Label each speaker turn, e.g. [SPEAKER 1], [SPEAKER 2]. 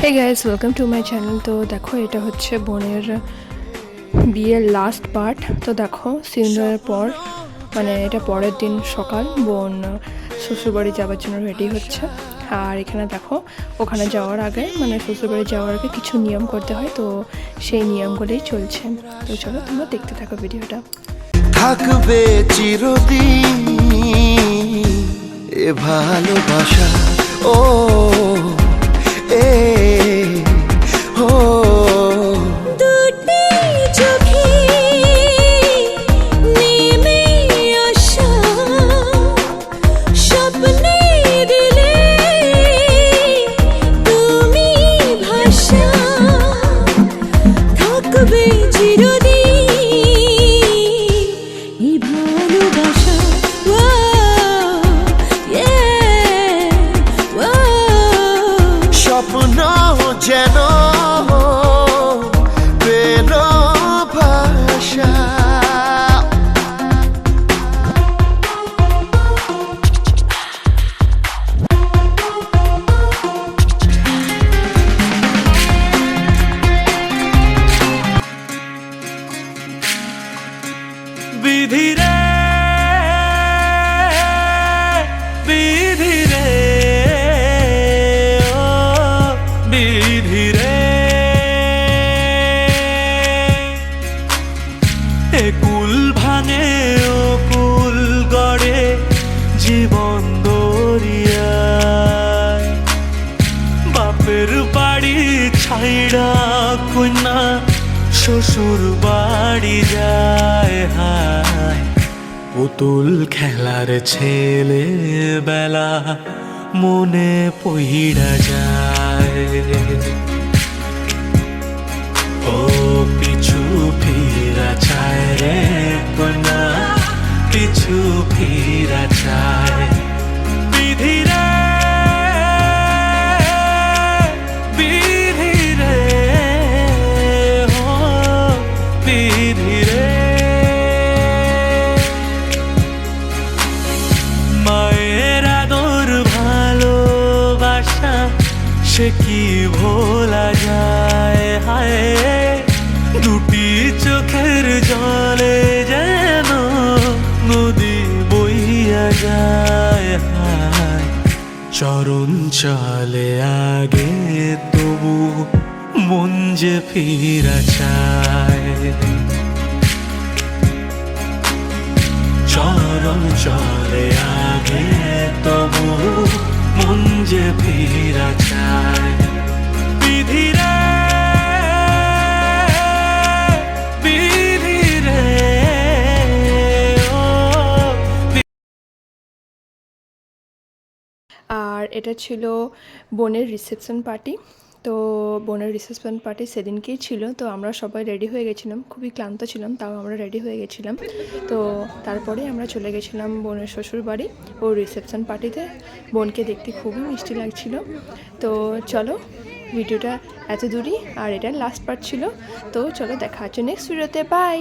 [SPEAKER 1] Hey guys, welcome to my channel. তো দেখো, এটা হচ্ছে বোনের বিয়ের লাস্ট পার্ট। তো দেখো, সিন্দুরের পর মানে এটা পরের দিন সকাল বোন শ্বশুরবাড়ি যাওয়ার জন্য রেডি হচ্ছে। আর এখানে দেখো, ওখানে যাওয়ার আগে মানে শ্বশুরবাড়ি যাওয়ার আগে কিছু নিয়ম করতে হয়, তো সেই নিয়মগুলোই চলছে। তো চলো তোমরা দেখতে থাকো ভিডিওটা।
[SPEAKER 2] থাকবে চিরদিন এ ভালোবাসা, ও এ ও
[SPEAKER 3] দুটি চোখে নেমে আসা স্বপ্নে দিলে তুমি ভাষা থাকবে চিরদিন এই ভালোবাসা।
[SPEAKER 2] স্বপ্ন যেন পেল ভাষা।
[SPEAKER 4] বিধিরে বিধিরে ও বিধিরে, এ কুল ভাঙে ও কুল গড়ে জীবন দরিয়ায়। বাপের বাড়ি ছাইড়া কন্যা শ্বশুর বাড়ি যায়, হায় পুতুল খেলার ছেলে বেলা মনে পইড়া যায়। ও পিছু ফিরা চায় রে কন্যা, পিছু ফিরা চায়। বিধিরে বিধিরে ও বিধিরে, মায়ের আদর ভালোবাসা সে কি ভোলা যায়, হায় দুটি চোখের জলে যেন নদী বইয়া যায়, হায় চরণ চলে আগে তবু মন যে ফিরা চায়। চরণ চলে আগে তবু মন যে ফিরা চায়। বিধিরে বিধিরে ও
[SPEAKER 1] আর এটা ছিল বোনের রিসেপশন পার্টি। তো বোনের রিসেপশন পার্টি সেদিনকেই ছিল। তো আমরা সবাই রেডি হয়ে গেছিলাম, খুবই ক্লান্ত ছিলাম, তাও আমরা রেডি হয়ে গেছিলাম। তো তারপরে আমরা চলে গেছিলাম বোনের শ্বশুর বাড়ি ও রিসেপশন পার্টিতে। বোনকে দেখতে খুবই মিষ্টি লাগছিল। তো চলো, ভিডিওটা এত দূরই, আর এটা লাস্ট পার্ট ছিল। তো চলো, দেখা হচ্ছে নেক্সট ভিডিওতে। বাই।